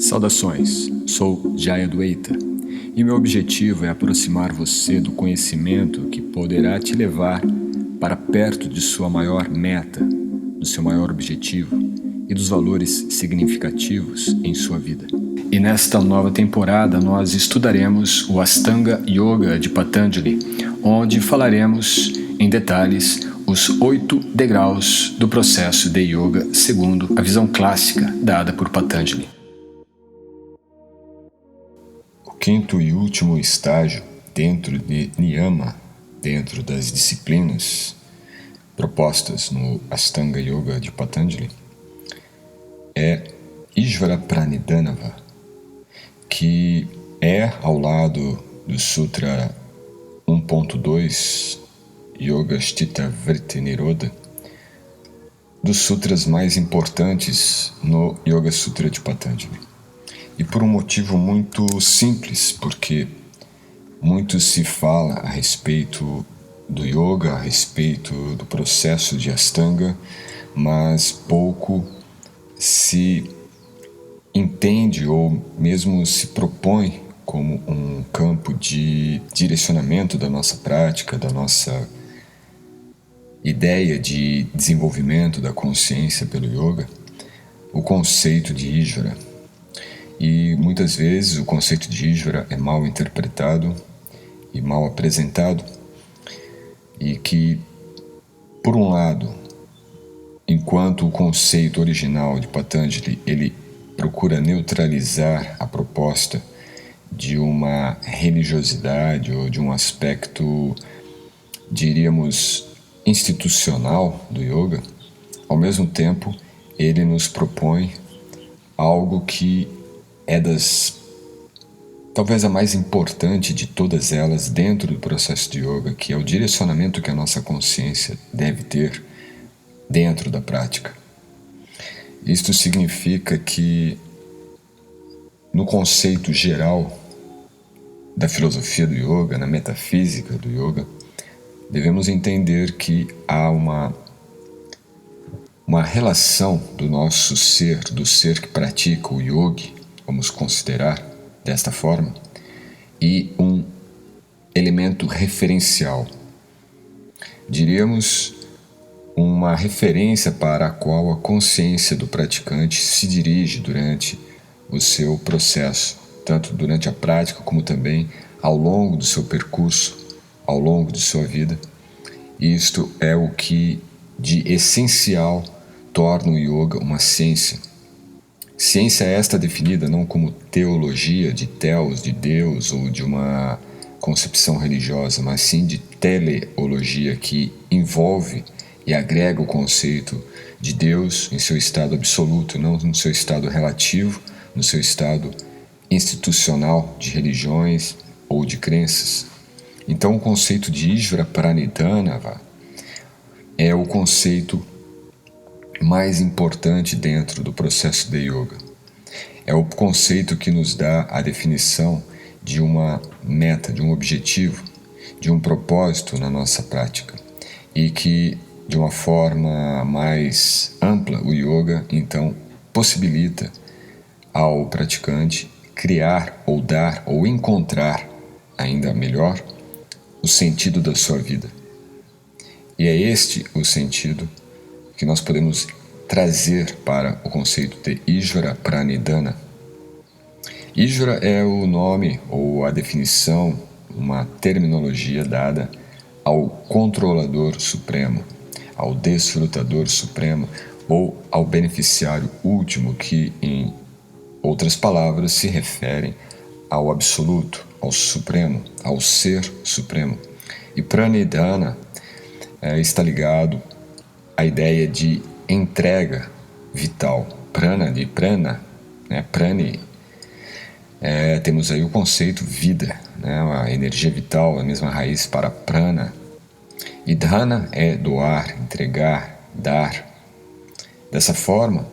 Saudações, sou Jaya Dwaita e meu objetivo é aproximar você do conhecimento que poderá te levar para perto de sua maior meta, do seu maior objetivo e dos valores significativos em sua vida. E nesta nova temporada nós estudaremos o Ashtanga Yoga de Patanjali, onde falaremos em detalhes os 8 degraus do processo de yoga segundo a visão clássica dada por Patanjali. O quinto e último estágio dentro de Niyama, dentro das disciplinas propostas no Ashtanga Yoga de Patanjali, é Ishvara Pranidhanava, que é ao lado do Sutra 1.2, Yoga Sthita Vritti Nirodha, dos sutras mais importantes no Yoga Sutra de Patanjali. E por um motivo muito simples, porque muito se fala a respeito do yoga, a respeito do processo de Ashtanga, mas pouco se entende ou mesmo se propõe como um campo de direcionamento da nossa prática, da nossa ideia de desenvolvimento da consciência pelo yoga, o conceito de Ishvara. E muitas vezes o conceito de Ishvara é mal interpretado e mal apresentado, e que, por um lado, enquanto o conceito original de Patanjali ele procura neutralizar a proposta de uma religiosidade ou de um aspecto, diríamos, institucional do yoga, ao mesmo tempo ele nos propõe algo que é talvez a mais importante de todas elas dentro do processo de yoga, que é o direcionamento que a nossa consciência deve ter dentro da prática. Isto significa que, no conceito geral da filosofia do yoga, na metafísica do yoga, devemos entender que há uma relação do nosso ser, do ser que pratica o yoga, vamos considerar desta forma, e um elemento referencial. Diríamos uma referência para a qual a consciência do praticante se dirige durante o seu processo, tanto durante a prática como também ao longo do seu percurso, ao longo de sua vida. Isto é o que de essencial torna o yoga uma ciência. Ciência esta definida não como teologia de Theos, de Deus ou de uma concepção religiosa, mas sim de teleologia, que envolve e agrega o conceito de Deus em seu estado absoluto, não no seu estado relativo, no seu estado institucional de religiões ou de crenças. Então o conceito de Ishvara Pranidhanava é o conceito mais importante dentro do processo de yoga. É o conceito que nos dá a definição de uma meta, de um objetivo, de um propósito na nossa prática, e que, de uma forma mais ampla, o yoga então possibilita ao praticante criar ou dar ou encontrar, ainda melhor, o sentido da sua vida. E é este o sentido que nós podemos trazer para o conceito de Ishvara Pranidhana. Ishvara é o nome ou a definição, uma terminologia dada ao controlador supremo, ao desfrutador supremo ou ao beneficiário último, que, em outras palavras, se referem ao absoluto, ao supremo, ao ser supremo. E Pranidhana está ligado à ideia de entrega vital. Prana, de prana, prani, temos aí o conceito vida, a energia vital, a mesma raiz para prana. E dhana é doar, entregar, dar. Dessa forma,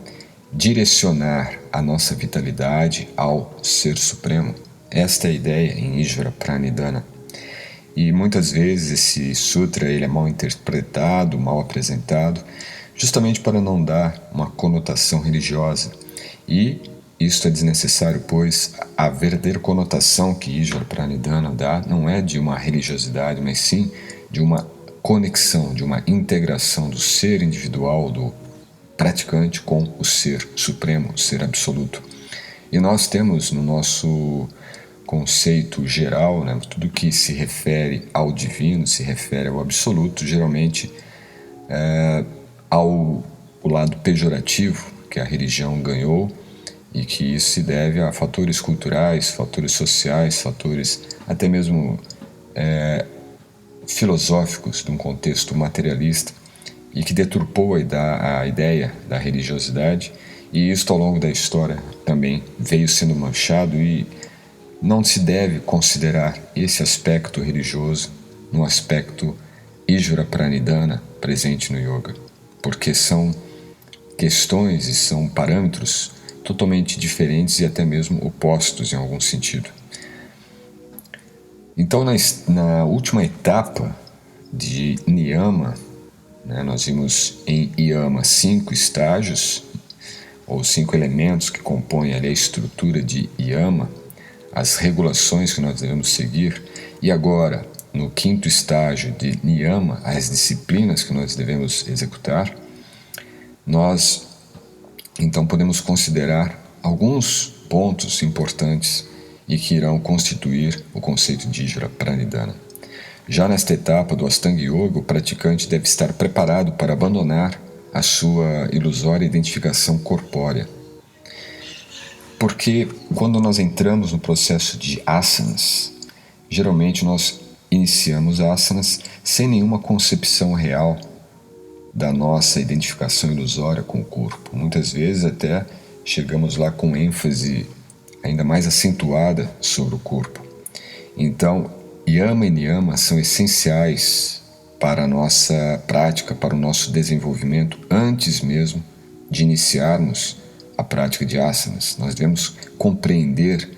direcionar a nossa vitalidade ao Ser Supremo. Esta é a ideia em Ishvara Pranidhana. E muitas vezes esse sutra ele é mal interpretado, mal apresentado, justamente para não dar uma conotação religiosa. E Isto é desnecessário, pois a verdadeira conotação que Ishvara Pranidhana dá não é de uma religiosidade, mas sim de uma conexão, de uma integração do ser individual, do praticante com o ser supremo, o ser absoluto. E nós temos no nosso conceito geral, né, tudo que se refere ao divino, se refere ao absoluto, geralmente ao o lado pejorativo que a religião ganhou, e que isso se deve a fatores culturais, fatores sociais, fatores até mesmo filosóficos de um contexto materialista, e que deturpou a ideia da religiosidade, e isso ao longo da história também veio sendo manchado, e não se deve considerar esse aspecto religioso no aspecto Ishvara Pranidhana presente no yoga, porque são questões e são parâmetros totalmente diferentes e até mesmo opostos em algum sentido. Então, na última etapa de Niyama, né, nós vimos em Yama 5 estágios, ou 5 elementos que compõem ali a estrutura de Yama, as regulações que nós devemos seguir, e agora, no 5º estágio de Niyama, as disciplinas que nós devemos executar, nós então podemos considerar alguns pontos importantes e que irão constituir o conceito de Ishvara Pranidhana. Já nesta etapa do Astanga Yoga, o praticante deve estar preparado para abandonar a sua ilusória identificação corpórea. Porque quando nós entramos no processo de asanas, geralmente nós iniciamos asanas sem nenhuma concepção real da nossa identificação ilusória com o corpo. Muitas vezes até chegamos lá com ênfase ainda mais acentuada sobre o corpo. Então, Yama e Niyama são essenciais para a nossa prática, para o nosso desenvolvimento, antes mesmo de iniciarmos a prática de asanas. Nós devemos compreender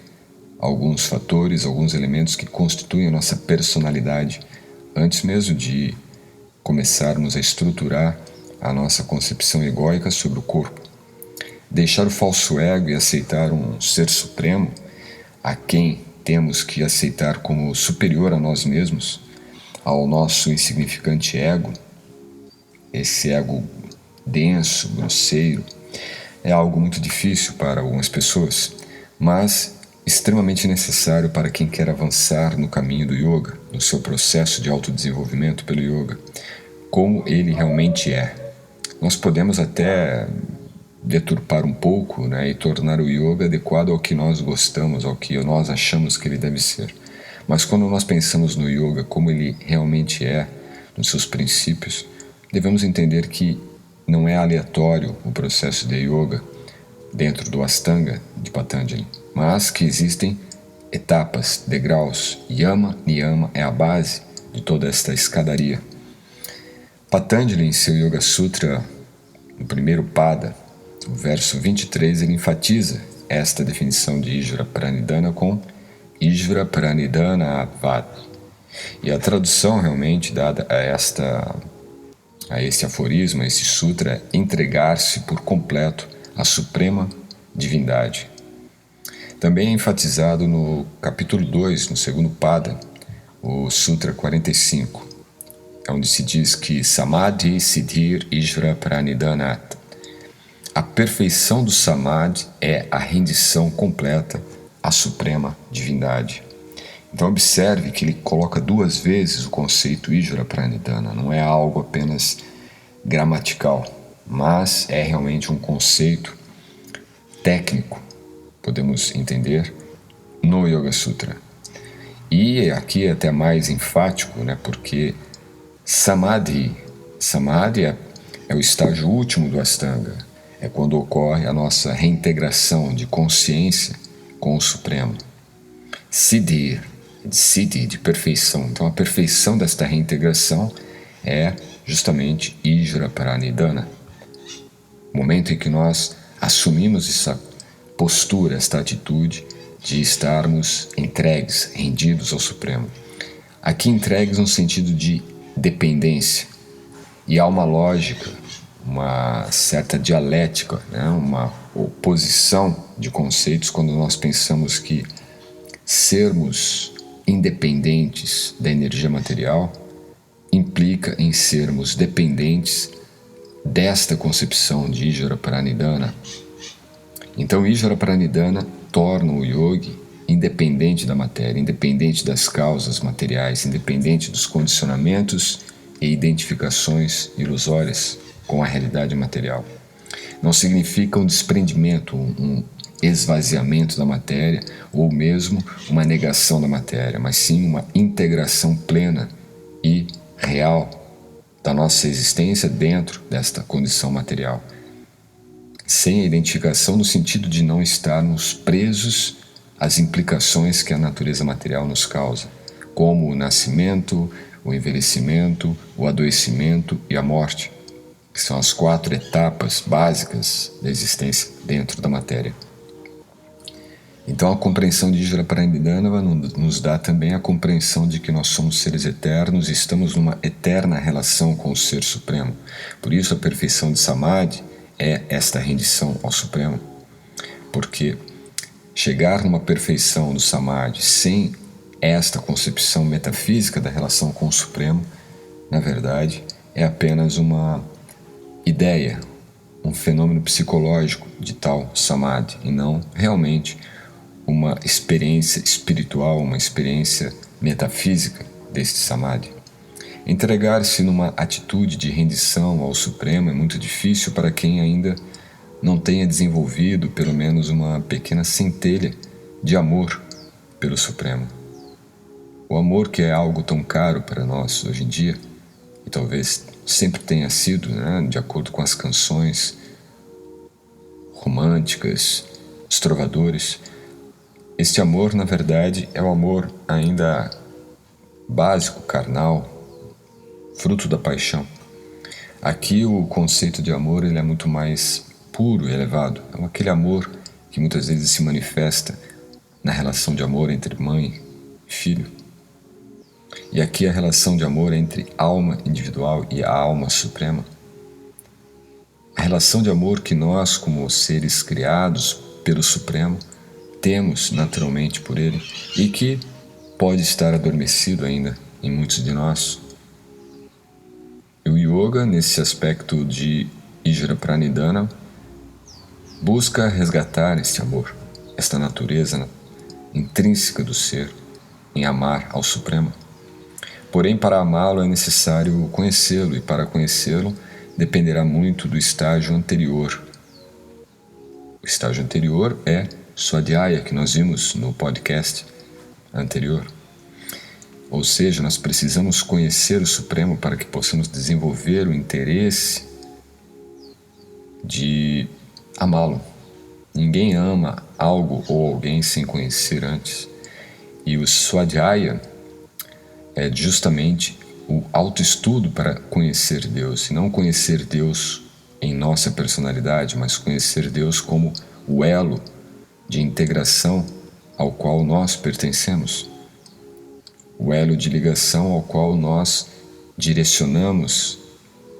alguns fatores, alguns elementos que constituem a nossa personalidade, antes mesmo de começarmos a estruturar a nossa concepção egóica sobre o corpo. Deixar o falso ego e aceitar um ser supremo, a quem temos que aceitar como superior a nós mesmos, ao nosso insignificante ego, esse ego denso, grosseiro, é algo muito difícil para algumas pessoas, mas extremamente necessário para quem quer avançar no caminho do yoga, no seu processo de autodesenvolvimento pelo yoga, como ele realmente é. Nós podemos até deturpar um pouco, né, e tornar o yoga adequado ao que nós gostamos, ao que nós achamos que ele deve ser. Mas quando nós pensamos no yoga como ele realmente é, nos seus princípios, devemos entender que não é aleatório o processo de yoga dentro do Astanga de Patanjali, mas que existem etapas, degraus. Yama, Niyama é a base de toda esta escadaria. Patanjali, em seu Yoga Sutra, no primeiro pada, no verso 23, ele enfatiza esta definição de Ishvara Pranidhana com Ishvara Pranidhana Avad. E a tradução realmente dada a esse aforismo, a esse sutra, é entregar-se por completo à suprema divindade. Também é enfatizado no capítulo 2, no segundo pada, o Sutra 45, onde se diz que Samadhi Siddhir Ishvara Pranidhanat. A perfeição do Samadhi é a rendição completa à suprema divindade. Então observe que ele coloca 2 vezes o conceito Ishvara Pranidhana. Não é algo apenas gramatical, mas é realmente um conceito técnico, podemos entender, no Yoga Sutra. E aqui é até mais enfático, né, porque Samadhi é o estágio último do Astanga. É quando ocorre a nossa reintegração de consciência com o Supremo. Siddhi, de perfeição. Então a perfeição desta reintegração é justamente Ishvara Pranidhana. O momento em que nós assumimos essa postura, esta atitude de estarmos entregues, rendidos ao Supremo. Aqui entregues no sentido de dependência. E há uma lógica, uma certa dialética, né? Uma oposição de conceitos quando nós pensamos que sermos independentes da energia material implica em sermos dependentes desta concepção de Ijara Pranidhana. Então, Ijara Pranidhana torna o yogi independente da matéria, independente das causas materiais, independente dos condicionamentos e identificações ilusórias com a realidade material. Não significa um desprendimento, um esvaziamento da matéria ou mesmo uma negação da matéria, mas sim uma integração plena e real da nossa existência dentro desta condição material, sem a identificação no sentido de não estarmos presos às implicações que a natureza material nos causa, como o nascimento, o envelhecimento, o adoecimento e a morte, que são as 4 etapas básicas da existência dentro da matéria. Então a compreensão de Ijara Pranidhana nos dá também a compreensão de que nós somos seres eternos e estamos numa eterna relação com o Ser Supremo. Por isso a perfeição de Samadhi é esta rendição ao Supremo. Porque chegar numa perfeição do Samadhi sem esta concepção metafísica da relação com o Supremo, na verdade, é apenas uma ideia, um fenômeno psicológico de tal Samadhi e não realmente uma experiência espiritual, uma experiência metafísica deste Samadhi. Entregar-se numa atitude de rendição ao Supremo é muito difícil para quem ainda não tenha desenvolvido pelo menos uma pequena centelha de amor pelo Supremo. O amor que é algo tão caro para nós hoje em dia, e talvez sempre tenha sido, né, de acordo com as canções românticas, os trovadores. Este amor, na verdade, é o amor ainda básico, carnal, fruto da paixão. Aqui o conceito de amor ele é muito mais puro e elevado. É aquele amor que muitas vezes se manifesta na relação de amor entre mãe e filho. E aqui a relação de amor entre alma individual e a alma suprema. A relação de amor que nós, como seres criados pelo Supremo, temos naturalmente por Ele e que pode estar adormecido ainda em muitos de nós. E o yoga, nesse aspecto de Ijara Pranidhana, busca resgatar este amor, esta natureza intrínseca do ser, em amar ao Supremo. Porém, para amá-lo é necessário conhecê-lo, e para conhecê-lo dependerá muito do estágio anterior. O estágio anterior é Swadhyaya, que nós vimos no podcast anterior. Ou seja, nós precisamos conhecer o Supremo para que possamos desenvolver o interesse de amá-lo. Ninguém ama algo ou alguém sem conhecer antes. E o Swadhyaya é justamente o autoestudo para conhecer Deus, e não conhecer Deus em nossa personalidade, mas conhecer Deus como o elo de integração ao qual nós pertencemos, o elo de ligação ao qual nós direcionamos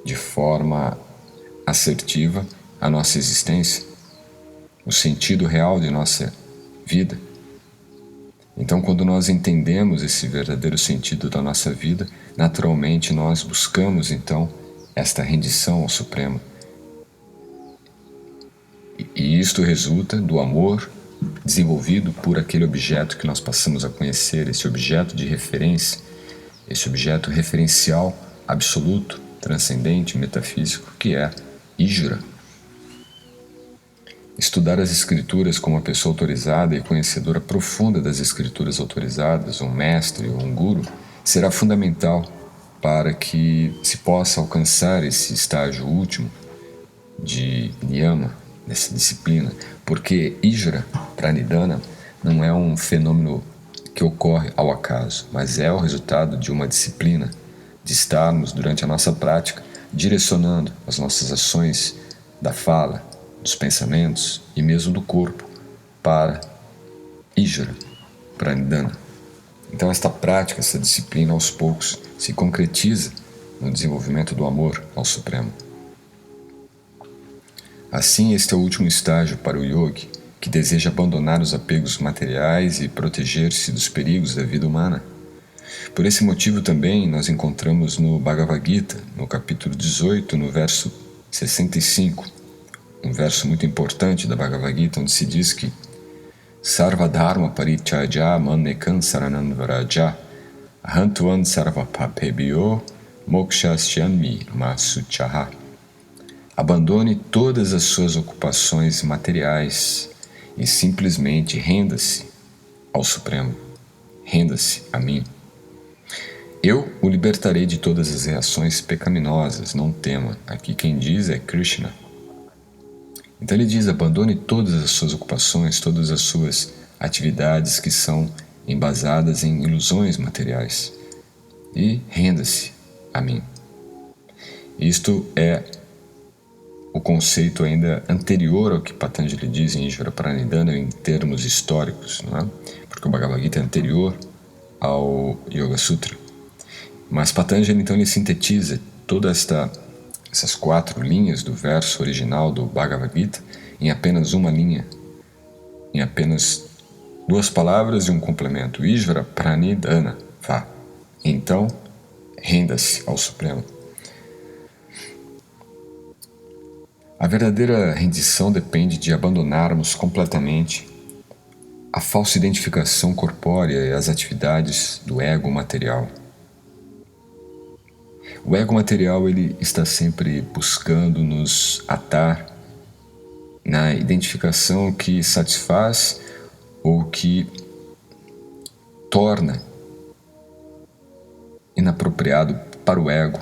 de forma assertiva a nossa existência, o sentido real de nossa vida. Então, quando nós entendemos esse verdadeiro sentido da nossa vida, naturalmente nós buscamos, então, esta rendição ao Supremo. E isto resulta do amor desenvolvido por aquele objeto que nós passamos a conhecer, esse objeto de referência, esse objeto referencial absoluto, transcendente, metafísico, que é Ijara. Estudar as escrituras como uma pessoa autorizada e conhecedora profunda das escrituras autorizadas, um mestre ou um guru, será fundamental para que se possa alcançar esse estágio último de niyama, dessa disciplina, porque Ijara Pranidhana não é um fenômeno que ocorre ao acaso, mas é o resultado de uma disciplina, de estarmos durante a nossa prática direcionando as nossas ações da fala, dos pensamentos e mesmo do corpo para Ijara Pranidhana. Então esta prática, essa disciplina aos poucos se concretiza no desenvolvimento do amor ao Supremo. Assim, este é o último estágio para o yogi, que deseja abandonar os apegos materiais e proteger-se dos perigos da vida humana. Por esse motivo também nós encontramos no Bhagavad Gita, no capítulo 18, no verso 65, um verso muito importante da Bhagavad Gita, onde se diz que Sarva Dharma Parityajya Manekam Saranam Vraja Ahantuan Sarva Papebhyo Mokshasyanmi Masuchaha. Abandone todas as suas ocupações materiais e simplesmente renda-se ao Supremo. Renda-se a mim. Eu o libertarei de todas as reações pecaminosas, não tema. Aqui quem diz é Krishna. Então ele diz, abandone todas as suas ocupações, todas as suas atividades que são embasadas em ilusões materiais e renda-se a mim. Isto é o conceito ainda anterior ao que Patanjali diz em Ishvara Pranidhana em termos históricos, não é? Porque o Bhagavad Gita é anterior ao Yoga Sutra. Mas Patanjali então ele sintetiza todas essas 4 linhas do verso original do Bhagavad Gita em apenas uma linha, em apenas 2 palavras e um complemento. Ishvara Pranidhana, vá. Então, renda-se ao Supremo. A verdadeira rendição depende de abandonarmos completamente a falsa identificação corpórea e as atividades do ego material. O ego material ele está sempre buscando nos atar na identificação que satisfaz ou que torna inapropriado para o ego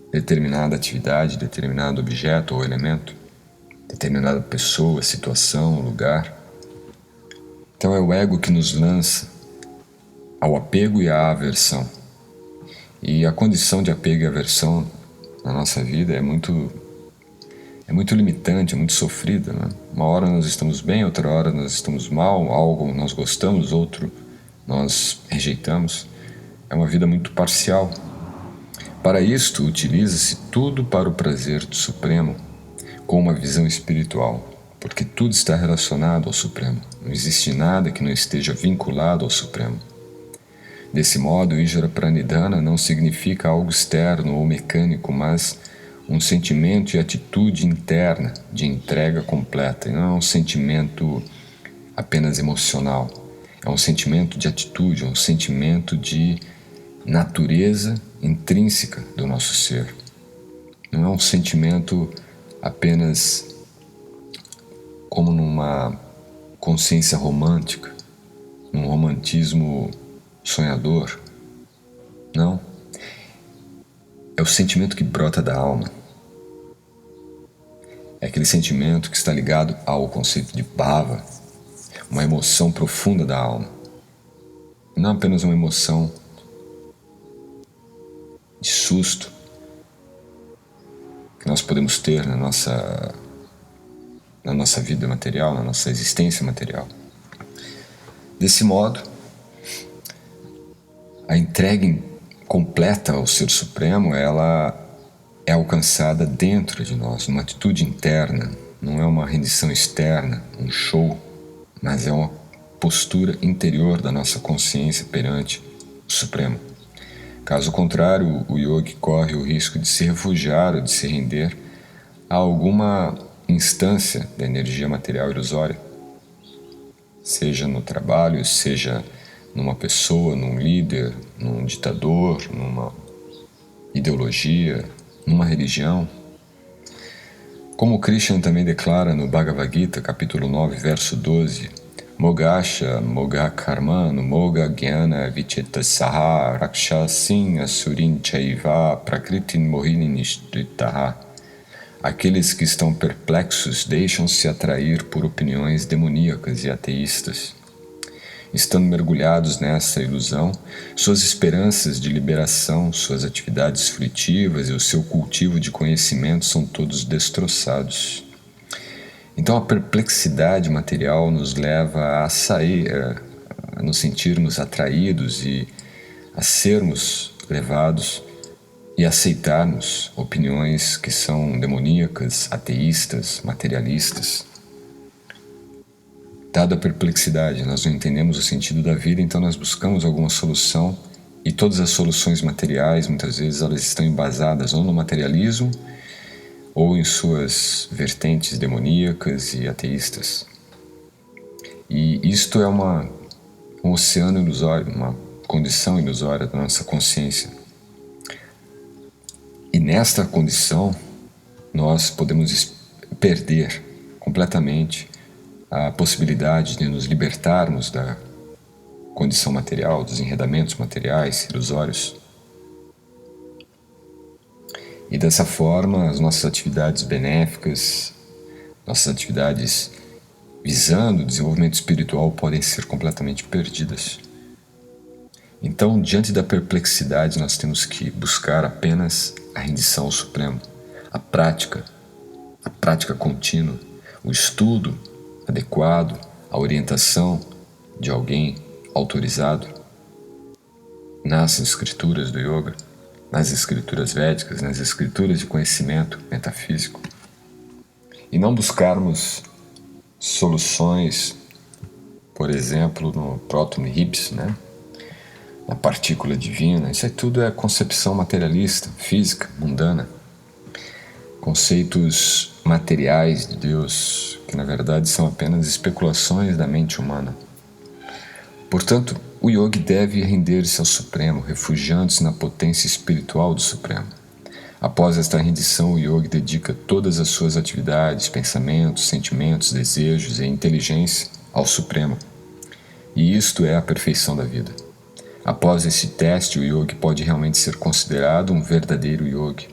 determinada atividade, determinado objeto ou elemento, determinada pessoa, situação, lugar. Então é o ego que nos lança ao apego e à aversão. E a condição de apego e aversão na nossa vida é muito limitante, é muito sofrida, né? Uma hora nós estamos bem, outra hora nós estamos mal, algo nós gostamos, outro nós rejeitamos. É uma vida muito parcial. Para isto, utiliza-se tudo para o prazer do Supremo, com uma visão espiritual, porque tudo está relacionado ao Supremo. Não existe nada que não esteja vinculado ao Supremo. Desse modo, Ishvara Pranidhana não significa algo externo ou mecânico, mas um sentimento e atitude interna de entrega completa. E não é um sentimento apenas emocional. É um sentimento de atitude, é um sentimento de natureza intrínseca do nosso ser. Não é um sentimento apenas como numa consciência romântica, num romantismo sonhador. Não. É o sentimento que brota da alma. É aquele sentimento que está ligado ao conceito de bhava, uma emoção profunda da alma. Não apenas uma emoção de susto que nós podemos ter na nossa vida material, na nossa existência material. Desse modo, a entrega completa ao Ser Supremo, ela é alcançada dentro de nós, numa atitude interna. Não é uma rendição externa, um show, mas é uma postura interior da nossa consciência perante o Supremo. Caso contrário, o yogi corre o risco de se refugiar ou de se render a alguma instância da energia material ilusória, seja no trabalho, seja numa pessoa, num líder, num ditador, numa ideologia, numa religião. Como Krishna também declara no Bhagavad Gita, capítulo 9, verso 12, Mogasha, Moga Karmanu, Moga Jnana Vichetasaha, Rakshasin Asurin Chaiva, Prakritin Mohini Nishtritaha. Aqueles que estão perplexos deixam-se atrair por opiniões demoníacas e ateístas. Estando mergulhados nessa ilusão, suas esperanças de liberação, suas atividades fruitivas e o seu cultivo de conhecimento são todos destroçados. Então a perplexidade material nos leva a sair, a nos sentirmos atraídos e a sermos levados e aceitarmos opiniões que são demoníacas, ateístas, materialistas. Dada a perplexidade, nós não entendemos o sentido da vida, então nós buscamos alguma solução, e todas as soluções materiais, muitas vezes, elas estão embasadas ou no materialismo ou em suas vertentes demoníacas e ateístas. E isto é um oceano ilusório, uma condição ilusória da nossa consciência. E nesta condição, nós podemos perder completamente a possibilidade de nos libertarmos da condição material, dos enredamentos materiais, ilusórios. E dessa forma, as nossas atividades benéficas, nossas atividades visando o desenvolvimento espiritual podem ser completamente perdidas. Então, diante da perplexidade, nós temos que buscar apenas a rendição ao Supremo, a prática contínua, o estudo adequado, a orientação de alguém autorizado nas escrituras do yoga, nas escrituras védicas, nas escrituras de conhecimento metafísico, e não buscarmos soluções, por exemplo, no próton nihilus, na partícula divina. Isso tudo é concepção materialista, física, mundana, conceitos materiais de Deus, que na verdade são apenas especulações da mente humana. Portanto, o yogi deve render-se ao Supremo, refugiando-se na potência espiritual do Supremo. Após esta rendição, o yogi dedica todas as suas atividades, pensamentos, sentimentos, desejos e inteligência ao Supremo. E isto é a perfeição da vida. Após esse teste, o yogi pode realmente ser considerado um verdadeiro yogi.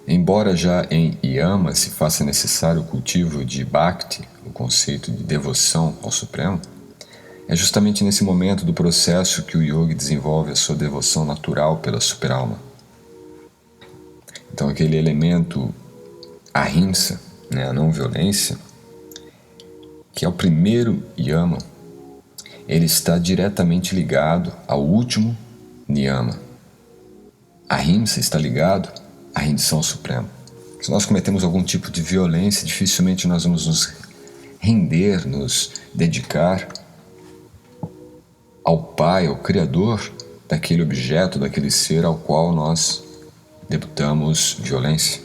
Embora já em Yama se faça necessário o cultivo de Bhakti, o conceito de devoção ao Supremo, é justamente nesse momento do processo que o yogi desenvolve a sua devoção natural pela superalma. Então aquele elemento ahimsa, a não violência, que é o primeiro yama, ele está diretamente ligado ao último niyama. Ahimsa está ligado à rendição ao Supremo. Se nós cometemos algum tipo de violência, dificilmente nós vamos nos render, nos dedicar ao Pai, ao Criador daquele objeto, daquele ser ao qual nós debutamos violência.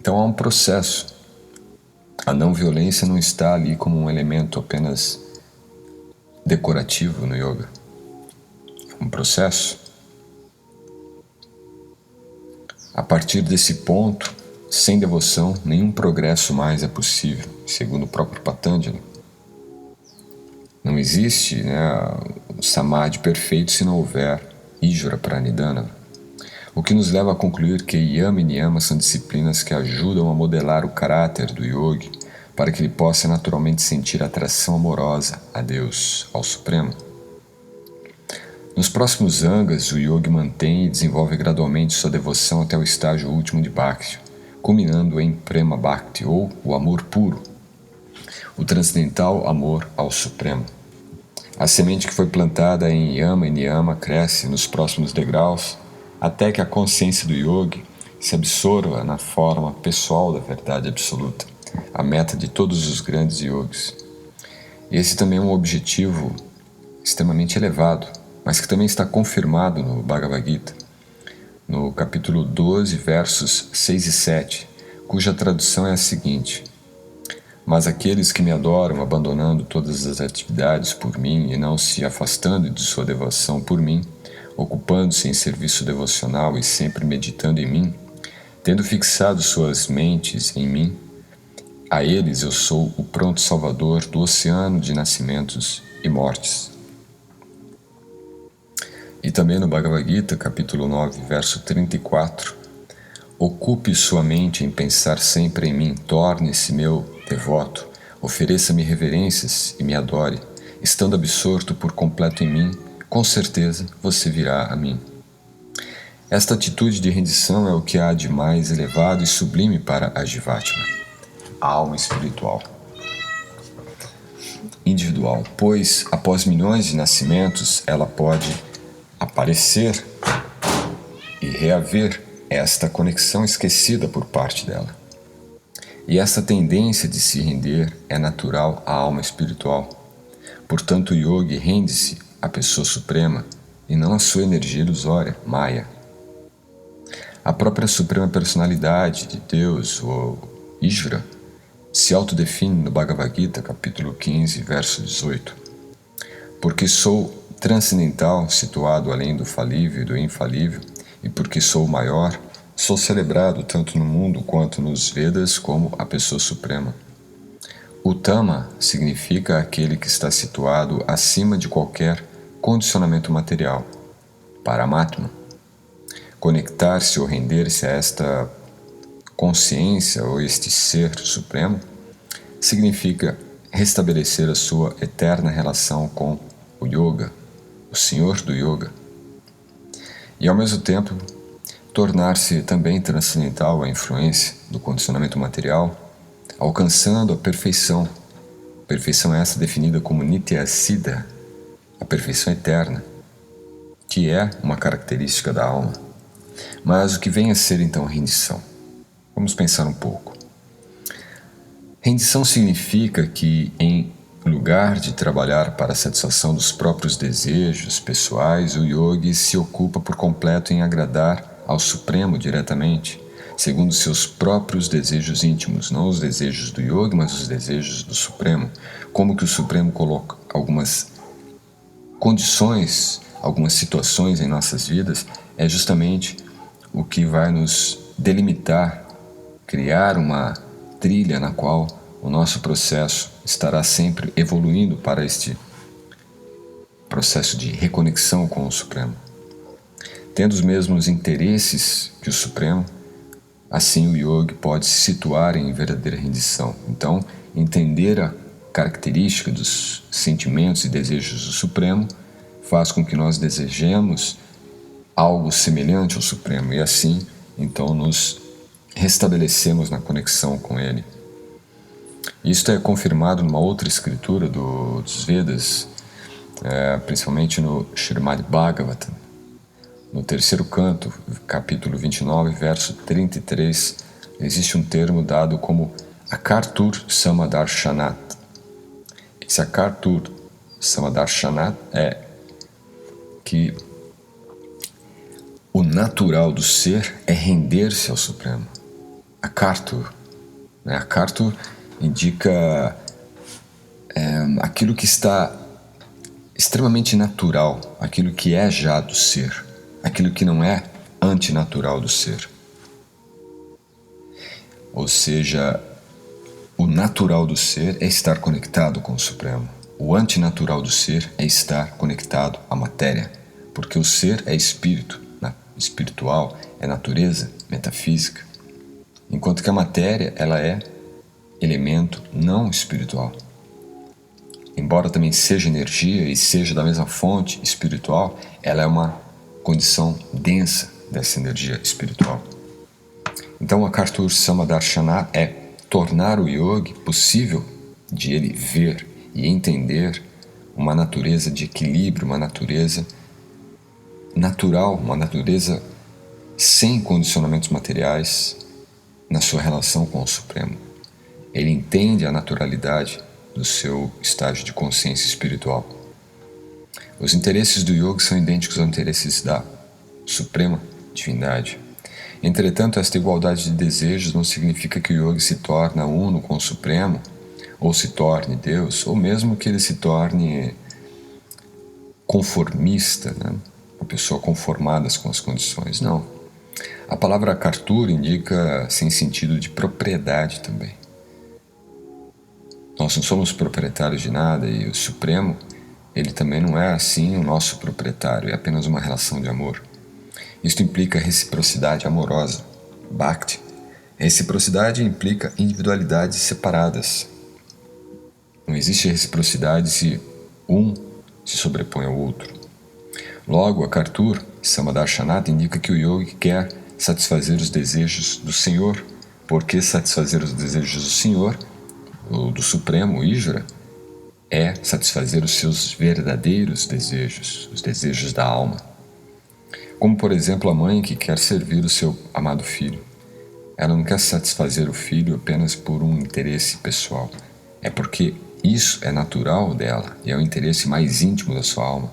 Então há um processo. A não violência não está ali como um elemento apenas decorativo no yoga. É um processo. A partir desse ponto, sem devoção, nenhum progresso mais é possível, segundo o próprio Patanjali. Não existe o samadhi perfeito se não houver Ijvara Pranidhana, o que nos leva a concluir que Yama e Niyama são disciplinas que ajudam a modelar o caráter do yogi para que ele possa naturalmente sentir atração amorosa a Deus, ao Supremo. Nos próximos angas, o yogi mantém e desenvolve gradualmente sua devoção até o estágio último de Bhakti, culminando em Prema Bhakti, ou o amor puro, o transcendental amor ao Supremo. A semente que foi plantada em Yama e Niyama cresce nos próximos degraus até que a consciência do yogi se absorva na forma pessoal da verdade absoluta, a meta de todos os grandes yogis. Esse também é um objetivo extremamente elevado, mas que também está confirmado no Bhagavad Gita, no capítulo 12, versos 6 e 7, cuja tradução é a seguinte: mas aqueles que me adoram, abandonando todas as atividades por mim e não se afastando de sua devoção por mim, ocupando-se em serviço devocional e sempre meditando em mim, tendo fixado suas mentes em mim, a eles eu sou o pronto salvador do oceano de nascimentos e mortes. E também no Bhagavad Gita, capítulo 9, verso 34, ocupe sua mente em pensar sempre em mim, torne-se meu devoto, ofereça-me reverências e me adore, estando absorto por completo em mim, com certeza você virá a mim. Esta atitude de rendição é o que há de mais elevado e sublime para a Jivatma, a alma espiritual. individual, pois após milhões de nascimentos ela pode aparecer e reaver esta conexão esquecida por parte dela. E essa tendência de se render é natural à alma espiritual. Portanto, o yogi rende-se à pessoa suprema e não à sua energia ilusória, Maya. A própria suprema personalidade de Deus, ou Ishvara, se autodefine no Bhagavad Gita, capítulo 15, verso 18. Porque sou transcendental, situado além do falível e do infalível, e porque sou o maior, sou celebrado tanto no mundo quanto nos Vedas como a pessoa suprema. Uttama significa aquele que está situado acima de qualquer condicionamento material. Paramatma. Conectar-se ou render-se a esta consciência ou este ser supremo significa restabelecer a sua eterna relação com o yoga, o senhor do yoga, e ao mesmo tempo tornar-se também transcendental à influência do condicionamento material, alcançando a perfeição. Perfeição essa definida como Nitya Siddha, a perfeição eterna, que é uma característica da alma. Mas o que vem a ser então rendição? Vamos pensar um pouco. Rendição significa que, em lugar de trabalhar para a satisfação dos próprios desejos pessoais, o yogi se ocupa por completo em agradar ao Supremo diretamente, segundo seus próprios desejos íntimos, não os desejos do yogi, mas os desejos do Supremo. Como que o Supremo coloca algumas condições, algumas situações em nossas vidas, é justamente o que vai nos delimitar, criar uma trilha na qual o nosso processo estará sempre evoluindo para este processo de reconexão com o Supremo. Tendo os mesmos interesses que o Supremo, assim o yogi pode se situar em verdadeira rendição. Então, entender a característica dos sentimentos e desejos do Supremo faz com que nós desejemos algo semelhante ao Supremo e assim, então, nos restabelecemos na conexão com Ele. Isto é confirmado numa outra escritura dos Vedas, principalmente no Srimad Bhagavatam. No terceiro canto, capítulo 29, verso 33, existe um termo dado como Akartur Samadarshanat. Esse Akartur Samadarshanat é que o natural do ser é render-se ao Supremo. Akartur. Akartur indica aquilo que está extremamente natural, aquilo que é já do ser, aquilo que não é antinatural do ser. Ou seja, o natural do ser é estar conectado com o Supremo. O antinatural do ser é estar conectado à matéria, porque o ser é espírito, espiritual, é natureza, metafísica, enquanto que a matéria ela é elemento não espiritual. Embora também seja energia e seja da mesma fonte espiritual, ela é uma condição densa dessa energia espiritual. Então, a Akartur Samadarshanat é tornar o yogi possível de ele ver e entender uma natureza de equilíbrio, uma natureza natural, uma natureza sem condicionamentos materiais na sua relação com o Supremo. Ele entende a naturalidade do seu estágio de consciência espiritual. Os interesses do yoga são idênticos aos interesses da Suprema Divindade. Entretanto, esta igualdade de desejos não significa que o yogi se torna uno com o Supremo, ou se torne Deus, ou mesmo que ele se torne conformista, uma pessoa conformada com as condições. Não. A palavra Akartur indica sem sentido de propriedade também. Nós não somos proprietários de nada e o Supremo, ele também não é assim o nosso proprietário, é apenas uma relação de amor. Isto implica reciprocidade amorosa, Bhakti. Reciprocidade implica individualidades separadas. Não existe reciprocidade se um se sobrepõe ao outro. Logo, a Akartur Samadarshanat indica que o yogi quer satisfazer os desejos do Senhor, porque satisfazer os desejos do Senhor, ou do Supremo, o Ishvara, é satisfazer os seus verdadeiros desejos, os desejos da alma. Como, por exemplo, a mãe que quer servir o seu amado filho. Ela não quer satisfazer o filho apenas por um interesse pessoal. É porque isso é natural dela e é o interesse mais íntimo da sua alma.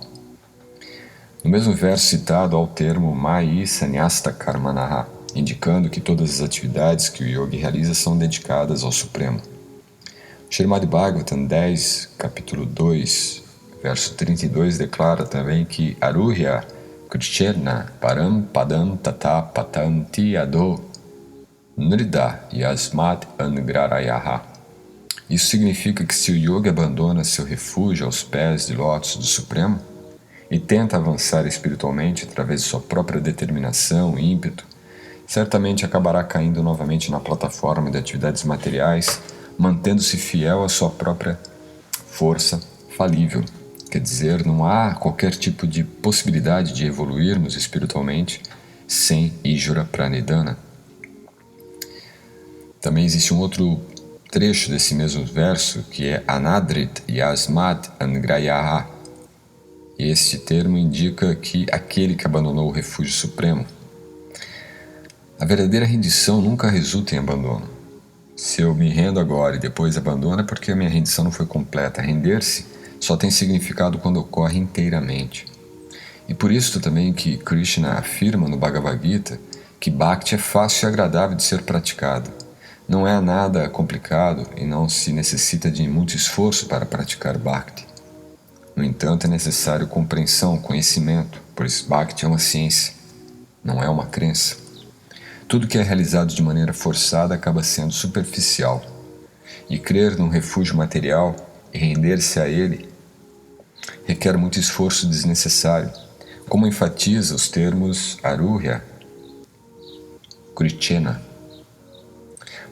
No mesmo verso citado há o termo Mayi Sannyasta Karmanaha, indicando que todas as atividades que o yogi realiza são dedicadas ao Supremo. Srimad Bhagavatam 10, capítulo 2, verso 32 declara também que Aruhya Krichena Param Padam Tata Patanti Ado Nrida Yasmat Angrarayaha. Isso significa que se o yogi abandona seu refúgio aos pés de lótus do Supremo e tenta avançar espiritualmente através de sua própria determinação e ímpeto, certamente acabará caindo novamente na plataforma de atividades materiais, mantendo-se fiel à sua própria força falível. Quer dizer, não há qualquer tipo de possibilidade de evoluirmos espiritualmente sem Ijura Pranidhana. Também existe um outro trecho desse mesmo verso que é Anadrit Yasmat Angrayaha. Este termo indica que aquele que abandonou o refúgio supremo. A verdadeira rendição nunca resulta em abandono. Se eu me rendo agora e depois abandono é porque a minha rendição não foi completa. Render-se só tem significado quando ocorre inteiramente. E por isso também que Krishna afirma no Bhagavad Gita que Bhakti é fácil e agradável de ser praticado. Não é nada complicado e não se necessita de muito esforço para praticar Bhakti. No entanto, é necessário compreensão, conhecimento, pois Bhakti é uma ciência, não é uma crença. Tudo que é realizado de maneira forçada acaba sendo superficial. E crer num refúgio material e render-se a ele requer muito esforço desnecessário, como enfatiza os termos Aruhya Krichena.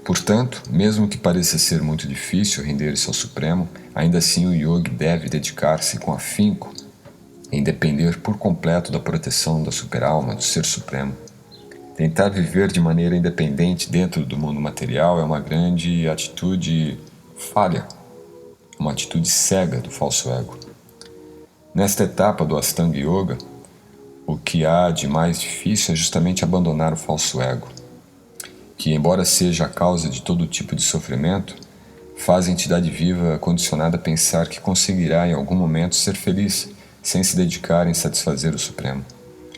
Portanto, mesmo que pareça ser muito difícil render-se ao Supremo, ainda assim o yogi deve dedicar-se com afinco em depender por completo da proteção da super-alma, do Ser Supremo. Tentar viver de maneira independente dentro do mundo material é uma grande atitude falha, uma atitude cega do falso ego. Nesta etapa do Astanga Yoga, o que há de mais difícil é justamente abandonar o falso ego, que, embora seja a causa de todo tipo de sofrimento, faz a entidade viva condicionada a pensar que conseguirá em algum momento ser feliz sem se dedicar em satisfazer o Supremo.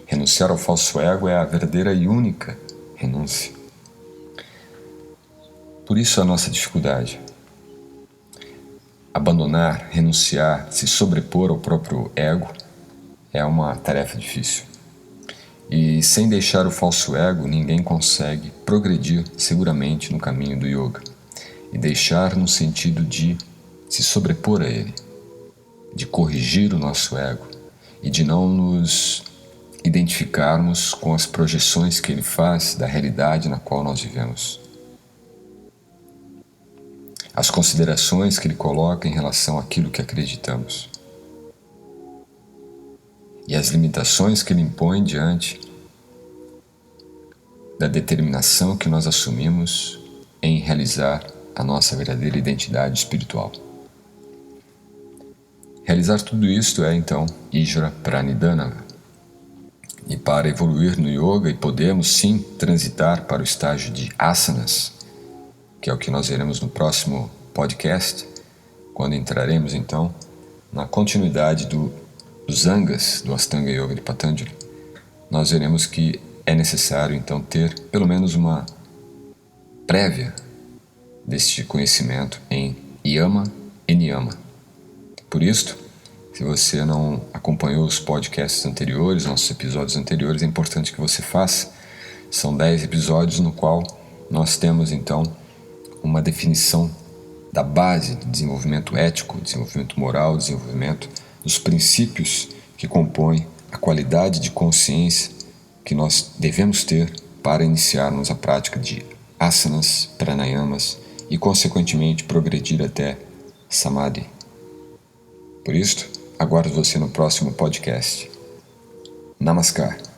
Renunciar ao falso ego é a verdadeira e única renúncia. Por isso a nossa dificuldade. Abandonar, renunciar, se sobrepor ao próprio ego é uma tarefa difícil. E sem deixar o falso ego, ninguém consegue progredir seguramente no caminho do yoga. E deixar no sentido de se sobrepor a ele, de corrigir o nosso ego e de não nos identificarmos com as projeções que ele faz da realidade na qual nós vivemos. As considerações que ele coloca em relação àquilo que acreditamos. E as limitações que ele impõe diante da determinação que nós assumimos em realizar a nossa verdadeira identidade espiritual. Realizar tudo isto é, então, Ijura Pranidhana. E para evoluir no yoga e podermos sim transitar para o estágio de asanas, que é o que nós veremos no próximo podcast, quando entraremos então na continuidade dos angas do Astanga Yoga de Patanjali, nós veremos que é necessário então ter pelo menos uma prévia deste conhecimento em Yama e Niyama. Por isto, se você não acompanhou os podcasts anteriores, nossos episódios anteriores, é importante que você faça. São 10 episódios no qual nós temos então uma definição da base do desenvolvimento ético, desenvolvimento moral, desenvolvimento dos princípios que compõem a qualidade de consciência que nós devemos ter para iniciarmos a prática de asanas, pranayamas e, consequentemente, progredir até samadhi. Por isto, aguardo você no próximo podcast. Namaskar.